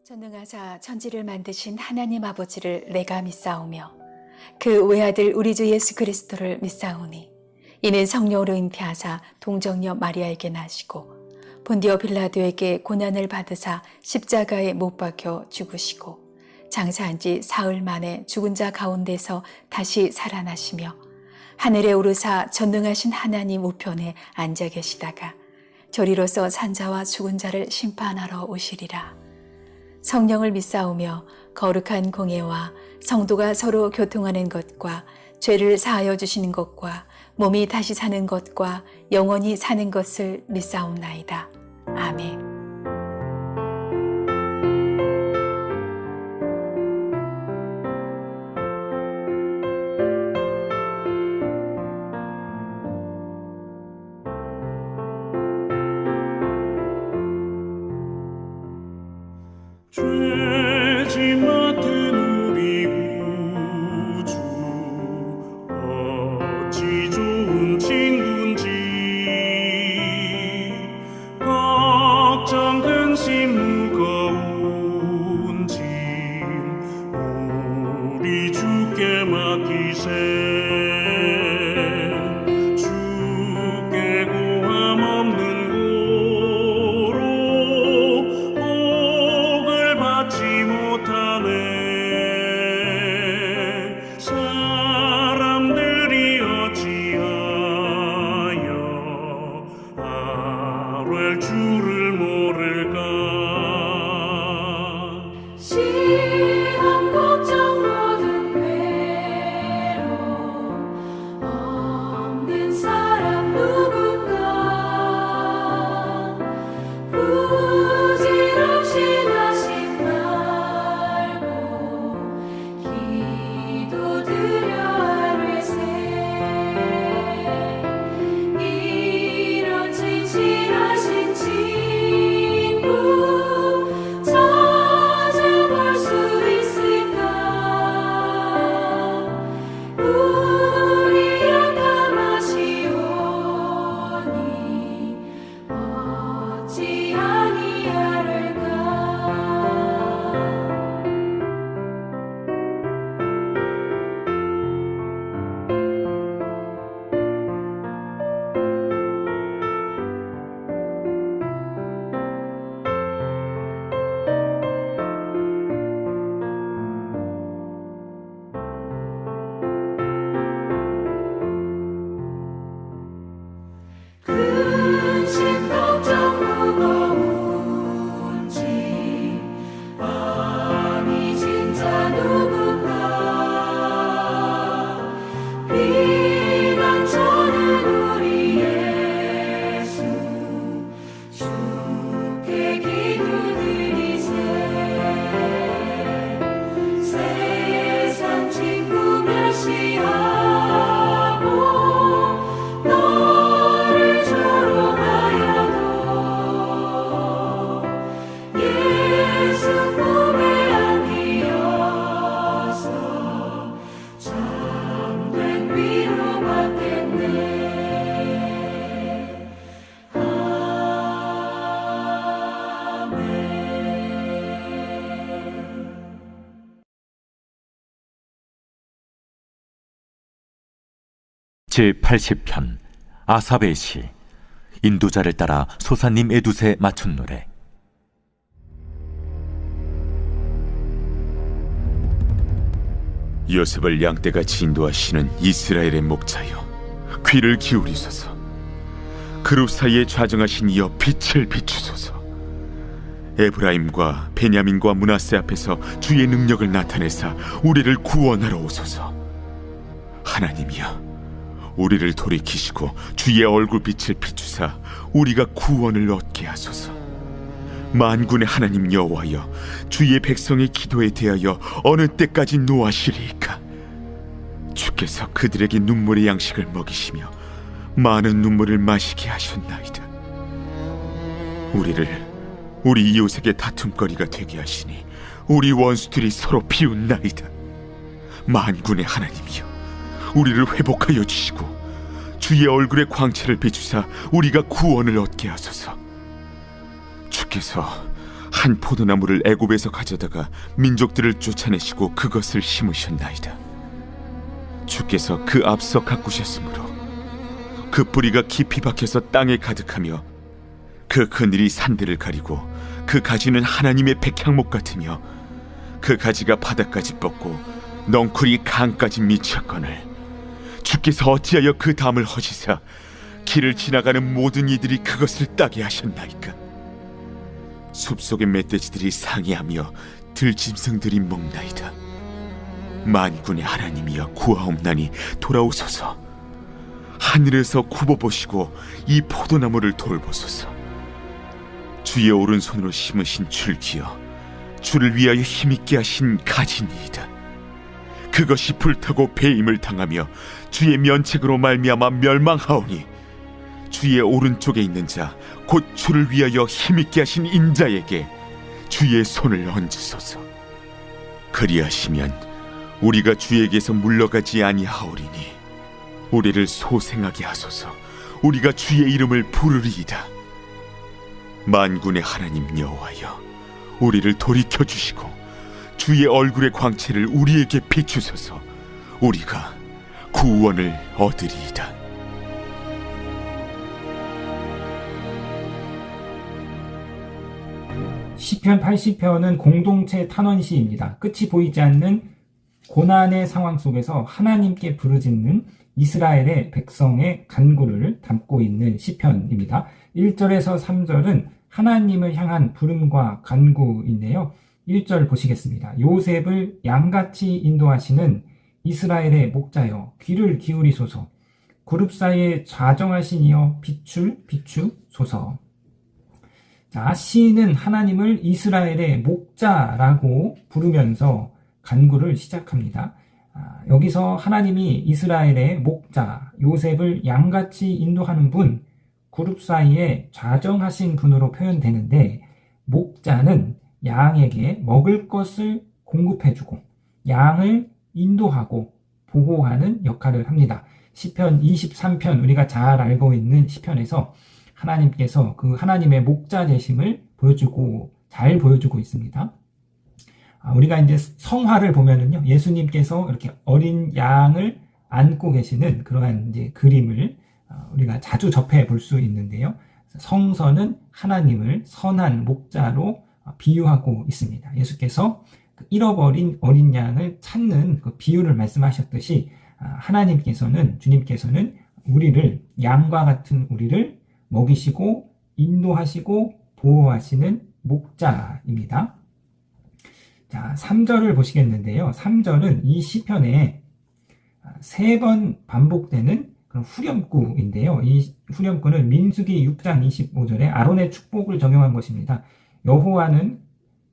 전능하사 천지를 만드신 하나님 아버지를 내가 믿사오며 그 외아들 우리 주 예수 그리스도를 믿사오니 이는 성령으로 잉태하사 동정녀 마리아에게 나시고 본디오 빌라도에게 고난을 받으사 십자가에 못 박혀 죽으시고 장사한 지 사흘 만에 죽은 자 가운데서 다시 살아나시며 하늘에 오르사 전능하신 하나님 우편에 앉아 계시다가 저리로서 산자와 죽은 자를 심판하러 오시리라. 성령을 믿사오며 거룩한 공예와 성도가 서로 교통하는 것과 죄를 사하여 주시는 것과 몸이 다시 사는 것과 영원히 사는 것을 믿사옵나이다. 아멘. 죄짐 맡은 우리 구주 어찌 좋은 친구인지 걱정 근심 무거운 짐 우리 주께 맡기세 주께 고함 없는 받지 못하네 사람들이 어찌하여 아뢰 주를 모를까 시험 걱정 모든 괴로움 없는 사람 누군가 부질없이 나신 말고 기도드려 아뢰세 이런 진실하신 친구 찾아볼 수 있을까 우리 약함하시오니 어찌 아니하를까 근심 걱정 무거운 짐 많이 진짜 누군가 피난처는 우리 예수 주께 기도드리세 세상 친구 멸시하고 너를 조롱하여도 예수 품에 안기어서 참된 위로받겠네 아멘. 제80편 아삽의 시 인도자를 따라 소사님 에두세 맞춘 노래. 요셉을 양떼같이 인도하시는 이스라엘의 목자여 귀를 기울이소서. 그룹 사이에 좌정하신 이여 빛을 비추소서. 에브라임과 베냐민과 므낫세 앞에서 주의 능력을 나타내사 우리를 구원하러 오소서. 하나님이여 우리를 돌이키시고 주의 얼굴빛을 비추사 우리가 구원을 얻게 하소서. 만군의 하나님 여호와여 주의 백성의 기도에 대하여 어느 때까지 노하시리이까. 주께서 그들에게 눈물의 양식을 먹이시며 많은 눈물을 마시게 하셨나이다. 우리 이웃에게 다툼거리가 되게 하시니 우리 원수들이 서로 비웃나이다. 만군의 하나님이여 우리를 회복하여 주시고 주의 얼굴의 광채를 비추사 우리가 구원을 얻게 하소서. 주께서 한 포도나무를 애굽에서 가져다가 민족들을 쫓아내시고 그것을 심으셨나이다. 주께서 그 앞서 가꾸셨으므로 그 뿌리가 깊이 박혀서 땅에 가득하며 그 그늘이 산들을 가리고 그 가지는 하나님의 백향목 같으며 그 가지가 바닥까지 뻗고 넝쿨이 강까지 미쳤거늘 주께서 어찌하여 그 담을 허시사 길을 지나가는 모든 이들이 그것을 따게 하셨나이까. 숲속의 멧돼지들이 상해하며 들짐승들이 먹나이다. 만군의 하나님이여 구하옵나니 돌아오소서. 하늘에서 굽어보시고 이 포도나무를 돌보소서. 주의 오른손으로 심으신 줄기여 주를 위하여 힘있게 하신 가지니이다. 그것이 불타고 배임을 당하며 주의 면책으로 말미암아 멸망하오니 주의 오른쪽에 있는 자 곧 주를 위하여 힘있게 하신 인자에게 주의 손을 얹으소서. 그리하시면 우리가 주에게서 물러가지 아니하오리니 우리를 소생하게 하소서. 우리가 주의 이름을 부르리이다. 만군의 하나님 여호와여 우리를 돌이켜 주시고 주의 얼굴의 광채를 우리에게 비추소서. 우리가 구원을 얻으리이다. 시편 80편은 공동체 탄원시입니다. 끝이 보이지 않는 고난의 상황 속에서 하나님께 부르짖는 이스라엘의 백성의 간구를 담고 있는 시편입니다. 1절에서 3절은 하나님을 향한 부름과 간구인데요. 1절 보시겠습니다. 요셉을 양같이 인도하시는 이스라엘의 목자여 귀를 기울이소서. 그룹 사이에 좌정하시니여 비추소서. 자, 시인은 하나님을 이스라엘의 목자라고 부르면서 간구를 시작합니다. 여기서 하나님이 이스라엘의 목자 요셉을 양같이 인도하는 분, 그룹 사이에 좌정하신 분으로 표현되는데, 목자는 양에게 먹을 것을 공급해주고 양을 인도하고 보호하는 역할을 합니다. 시편 23편 우리가 잘 알고 있는 시편에서 하나님께서 그 하나님의 목자 되심을 잘 보여주고 있습니다. 우리가 이제 성화를 보면은요, 예수님께서 이렇게 어린 양을 안고 계시는 그러한 이제 그림을 우리가 자주 접해 볼 수 있는데요. 성서는 하나님을 선한 목자로 비유하고 있습니다. 예수께서 잃어버린 어린 양을 찾는 그 비유를 말씀하셨듯이 주님께서는 우리를, 양과 같은 우리를 먹이시고 인도하시고 보호하시는 목자입니다. 자, 3절을 보시겠는데요. 3절은 이 시편에 3번 반복되는 그런 후렴구인데요. 이 후렴구는 민수기 6장 25절에 아론의 축복을 적용한 것입니다. 여호와는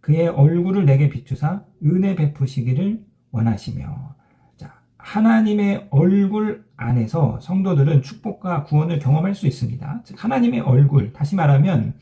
그의 얼굴을 내게 비추사 은혜 베푸시기를 원하시며. 자, 하나님의 얼굴 안에서 성도들은 축복과 구원을 경험할 수 있습니다. 즉, 하나님의 얼굴, 다시 말하면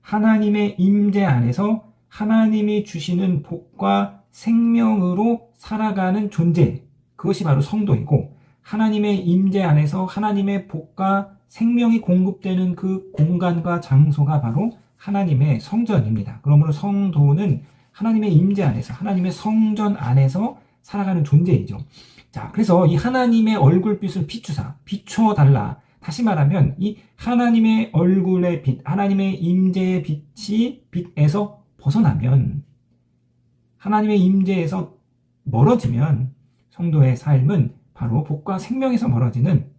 하나님의 임재 안에서 하나님이 주시는 복과 생명으로 살아가는 존재, 그것이 바로 성도이고, 하나님의 임재 안에서 하나님의 복과 생명이 공급되는 그 공간과 장소가 바로 하나님의 성전입니다. 그러므로 성도는 하나님의 임재 안에서, 하나님의 성전 안에서 살아가는 존재이죠. 자, 그래서 이 하나님의 얼굴빛을 비춰달라. 다시 말하면 이 하나님의 얼굴의 빛, 하나님의 임재의 빛이 빛에서 벗어나면, 하나님의 임재에서 멀어지면 성도의 삶은 바로 복과 생명에서 멀어지는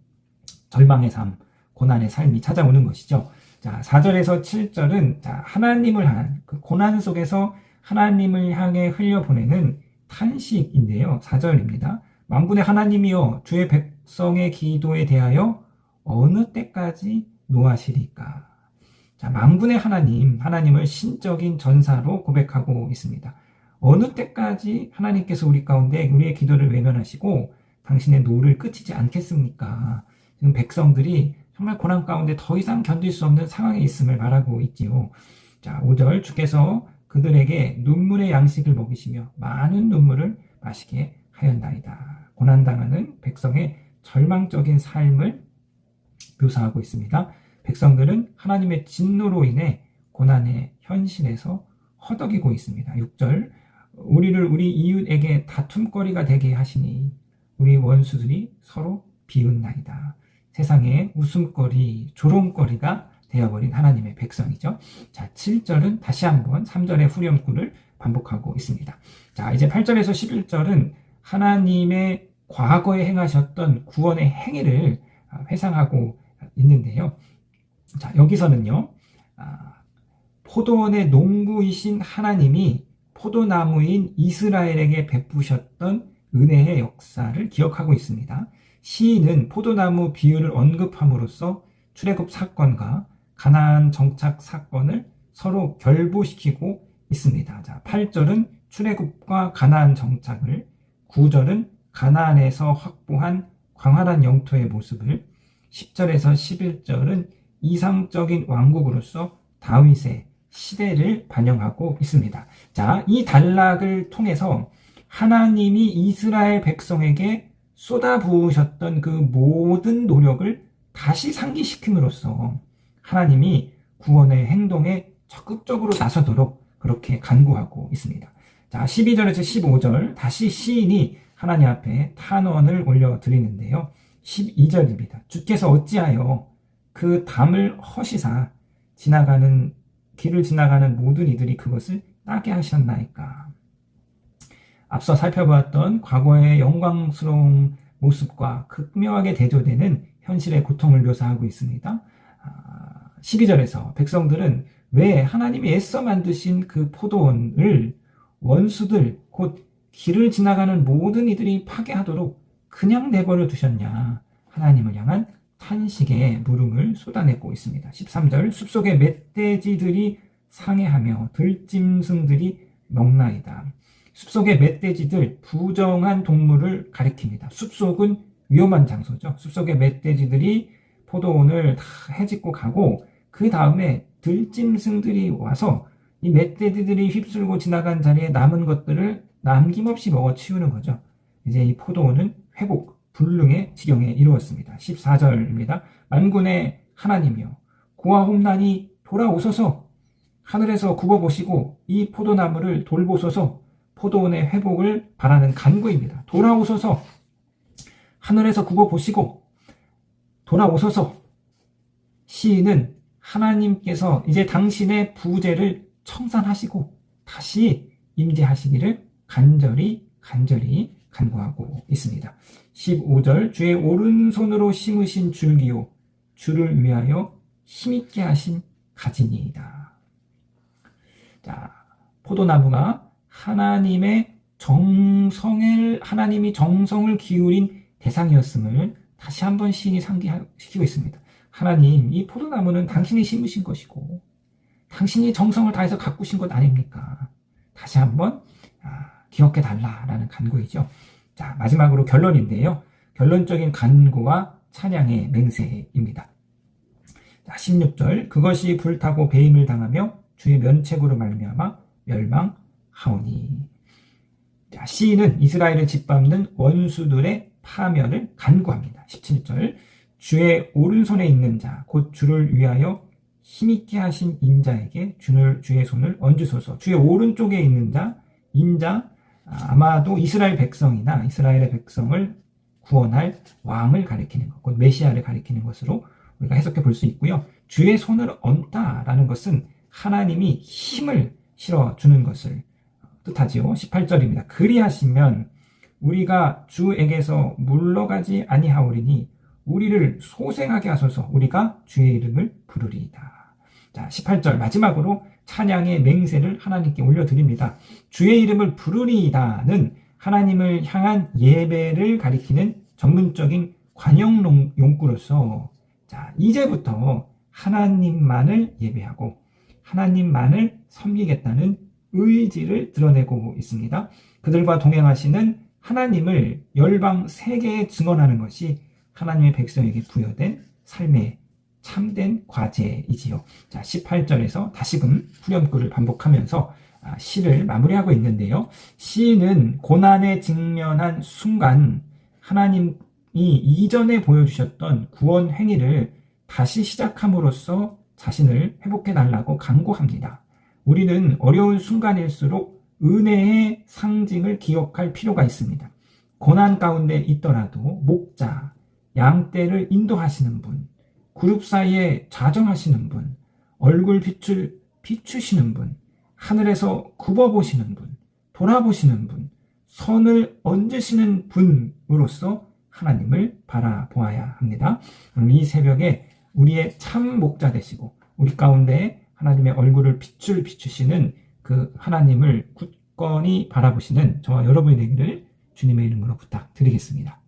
절망의 삶, 고난의 삶이 찾아오는 것이죠. 자, 4절에서 7절은 하나님을 향한 그 고난 속에서 하나님을 향해 흘려보내는 탄식인데요. 4절입니다. 만군의 하나님이여 주의 백성의 기도에 대하여 어느 때까지 노하시리까. 자, 만군의 하나님을 신적인 전사로 고백하고 있습니다. 어느 때까지 하나님께서 우리 가운데 우리의 기도를 외면하시고 당신의 노를 끝이지 않겠습니까? 지금 백성들이 정말 고난 가운데 더 이상 견딜 수 없는 상황에 있음을 말하고 있지요. 자, 5절 주께서 그들에게 눈물의 양식을 먹이시며 많은 눈물을 마시게 하였나이다. 고난당하는 백성의 절망적인 삶을 묘사하고 있습니다. 백성들은 하나님의 진노로 인해 고난의 현실에서 허덕이고 있습니다. 6절 우리를 우리 이웃에게 다툼거리가 되게 하시니 우리 원수들이 서로 비웃나이다. 세상에 웃음거리, 조롱거리가 되어버린 하나님의 백성이죠. 자, 7절은 다시 한번 3절의 후렴구를 반복하고 있습니다. 자, 이제 8절에서 11절은 하나님의 과거에 행하셨던 구원의 행위를 회상하고 있는데요. 자, 여기서는요, 포도원의 농부이신 하나님이 포도나무인 이스라엘에게 베푸셨던 은혜의 역사를 기억하고 있습니다. 시인은 포도나무 비유를 언급함으로써 출애굽 사건과 가나안 정착 사건을 서로 결부시키고 있습니다. 자, 8절은 출애굽과 가나안 정착을, 9절은 가나안에서 확보한 광활한 영토의 모습을, 10절에서 11절은 이상적인 왕국으로서 다윗의 시대를 반영하고 있습니다. 자, 이 단락을 통해서 하나님이 이스라엘 백성에게 쏟아부으셨던 그 모든 노력을 다시 상기시킴으로써 하나님이 구원의 행동에 적극적으로 나서도록 그렇게 간구하고 있습니다. 자, 12절에서 15절 다시 시인이 하나님 앞에 탄원을 올려드리는데요. 12절입니다. 주께서 어찌하여 그 담을 허시사 길을 지나가는 모든 이들이 그것을 따게 하셨나이까. 앞서 살펴보았던 과거의 영광스러운 모습과 극명하게 대조되는 현실의 고통을 묘사하고 있습니다. 12절에서 백성들은 왜 하나님이 애써 만드신 그 포도원을 원수들, 곧 길을 지나가는 모든 이들이 파괴하도록 그냥 내버려 두셨냐. 하나님을 향한 탄식의 물음을 쏟아내고 있습니다. 13절 숲속의 멧돼지들이 상해하며 들짐승들이 먹나이다. 숲속의 멧돼지들, 부정한 동물을 가리킵니다. 숲속은 위험한 장소죠. 숲속의 멧돼지들이 포도원을 다 헤집고 가고 그 다음에 들짐승들이 와서 이 멧돼지들이 휩쓸고 지나간 자리에 남은 것들을 남김없이 먹어치우는 거죠. 이제 이 포도원은 회복, 불능의 지경에 이르렀습니다. 14절입니다. 만군의 하나님이여 고아홈난이 돌아오소서. 하늘에서 굽어보시고 이 포도나무를 돌보소서. 포도원의 회복을 바라는 간구입니다. 돌아오소서. 하늘에서 굽어보시고 돌아오소서. 시인은 하나님께서 이제 당신의 부재를 청산하시고 다시 임재하시기를 간절히 간구하고 있습니다. 15절 주의 오른손으로 심으신 줄기요 주를 위하여 힘있게 하신 가지니이다. 자, 포도나무가 하나님이 정성을 기울인 대상이었음을 다시 한번 시인이 상기시키고 있습니다. 하나님, 이 포도나무는 당신이 심으신 것이고 당신이 정성을 다해서 가꾸신 것 아닙니까? 다시 한번 기억해 달라라는 간구이죠. 자, 마지막으로 결론인데요. 결론적인 간구와 찬양의 맹세입니다. 자, 16절 그것이 불타고 배임을 당하며 주의 면책으로 말미암아 멸망하오니. 자, 시인은 이스라엘을 짓밟는 원수들의 파멸을 간구합니다. 17절 주의 오른손에 있는 자 곧 주를 위하여 힘있게 하신 인자에게 주의 손을 얹으소서. 주의 오른쪽에 있는 자, 인자, 아마도 이스라엘 백성이나 이스라엘의 백성을 구원할 왕을 가리키는 것, 곧 메시아를 가리키는 것으로 우리가 해석해 볼 수 있고요. 주의 손을 얹다라는 것은 하나님이 힘을 실어주는 것을 뜻하지요. 18절입니다. 그리하시면 우리가 주에게서 물러가지 아니하오리니 우리를 소생하게 하소서. 우리가 주의 이름을 부르리이다. 자, 18절 마지막으로 찬양의 맹세를 하나님께 올려드립니다. 주의 이름을 부르리이다는 하나님을 향한 예배를 가리키는 전문적인 관용 용구로서 자, 이제부터 하나님만을 예배하고 하나님만을 섬기겠다는 의지를 드러내고 있습니다. 그들과 동행하시는 하나님을 열방 세계에 증언하는 것이 하나님의 백성에게 부여된 삶의 참된 과제이지요. 자, 18절에서 다시금 후렴구를 반복하면서 시를 마무리하고 있는데요. 시인은 고난에 직면한 순간 하나님이 이전에 보여주셨던 구원 행위를 다시 시작함으로써 자신을 회복해 달라고 간구합니다. 우리는 어려운 순간일수록 은혜의 상징을 기억할 필요가 있습니다. 고난 가운데 있더라도 목자, 양떼를 인도하시는 분, 그룹 사이에 자정하시는 분, 얼굴 빛을 비추시는 분, 하늘에서 굽어보시는 분, 돌아보시는 분, 선을 얹으시는 분으로서 하나님을 바라보아야 합니다. 오늘 이 새벽에 우리의 참 목자 되시고 우리 가운데 하나님의 얼굴을 빛을 비추시는 그 하나님을 굳건히 바라보시는 저와 여러분이 되기를 주님의 이름으로 부탁드리겠습니다.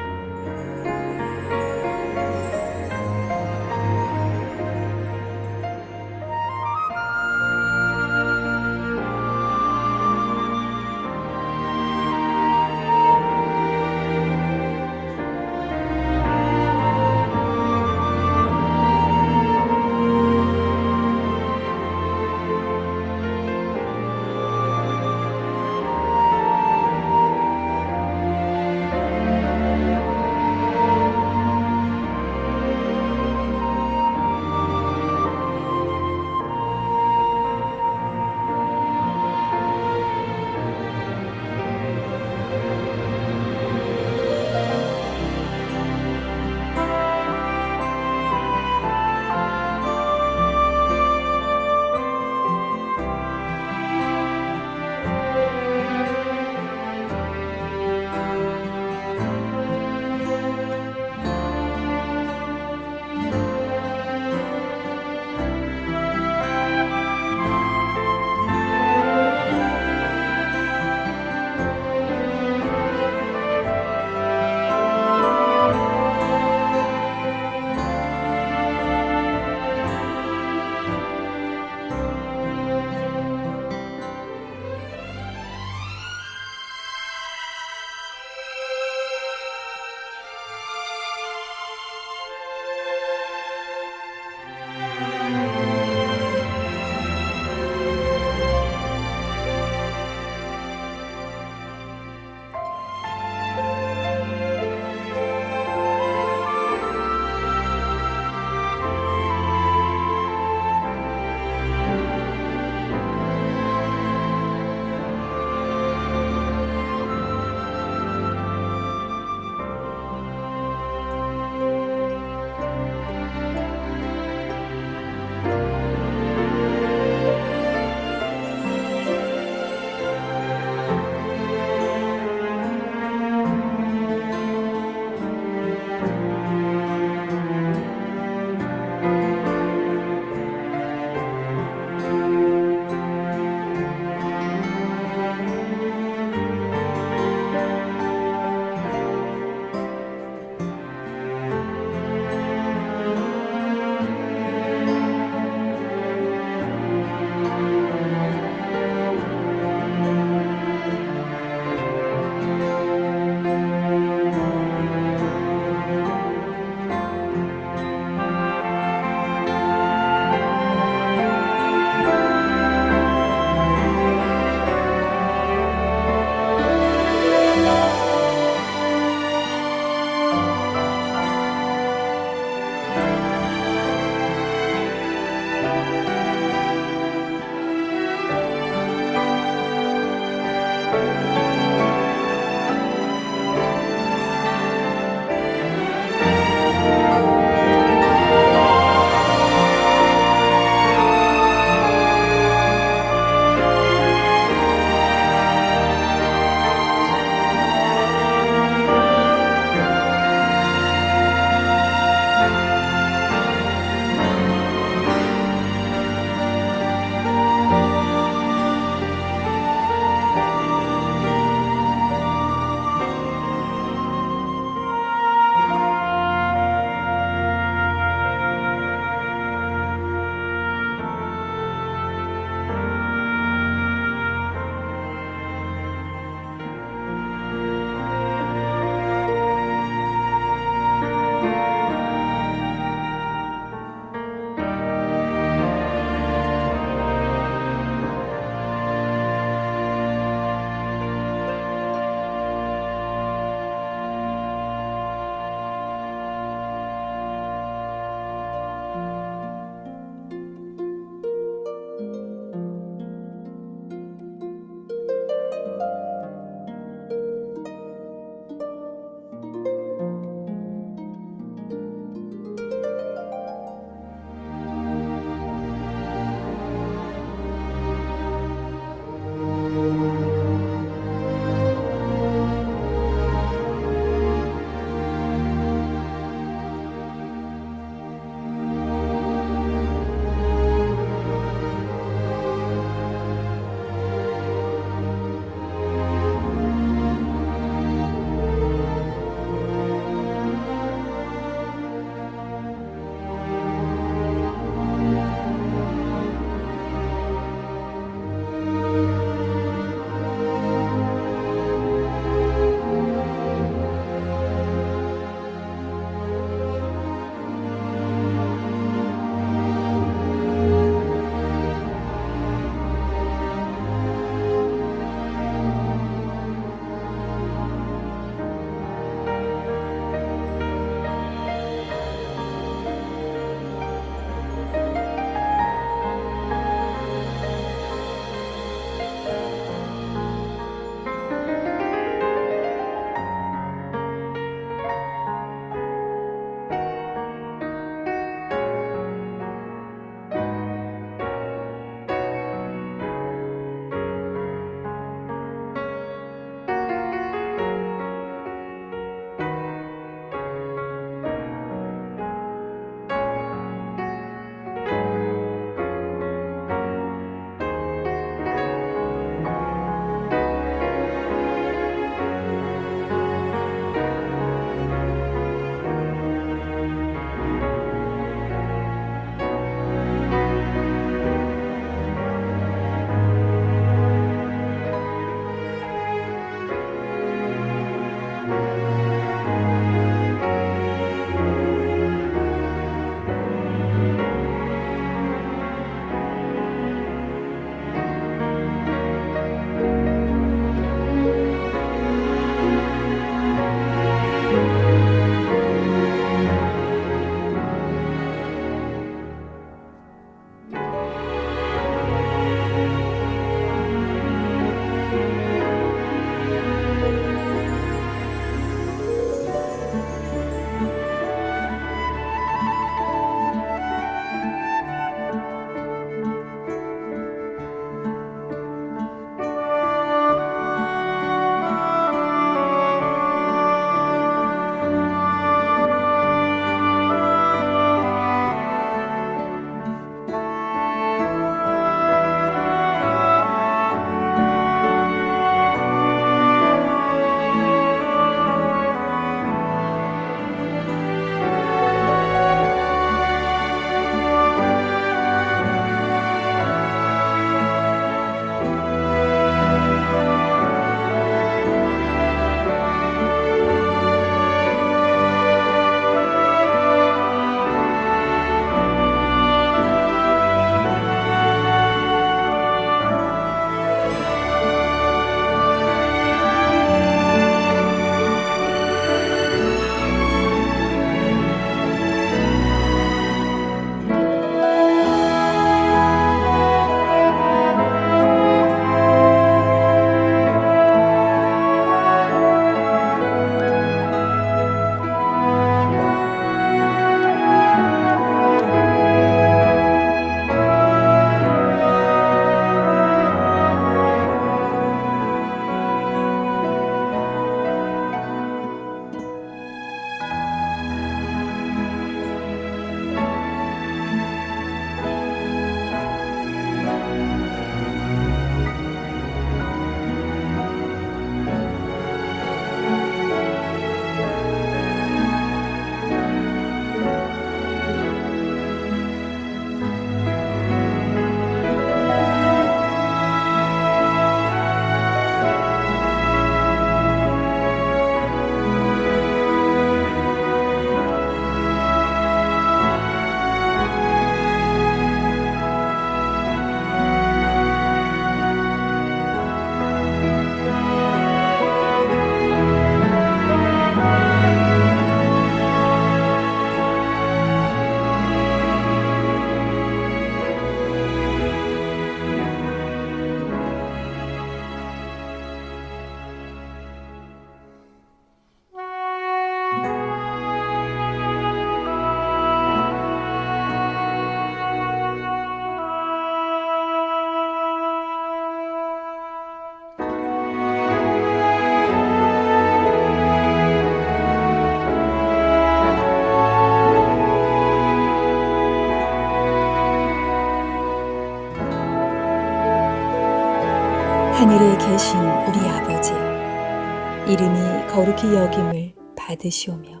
되신 우리 아버지여, 이름이 거룩히 여김을 받으시오며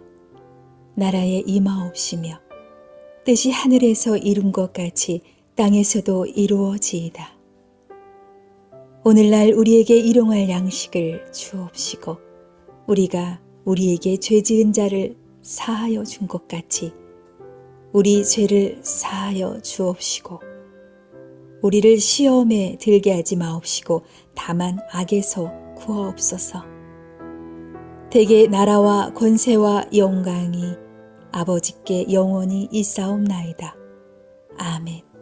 나라에 임하옵시며 뜻이 하늘에서 이룬 것 같이 땅에서도 이루어지이다. 오늘날 우리에게 일용할 양식을 주옵시고 우리가 우리에게 죄 지은 자를 사하여 준 것 같이 우리 죄를 사하여 주옵시고 우리를 시험에 들게 하지 마옵시고 다만 악에서 구하옵소서. 대개 나라와 권세와 영광이 아버지께 영원히 있사옵나이다. 아멘.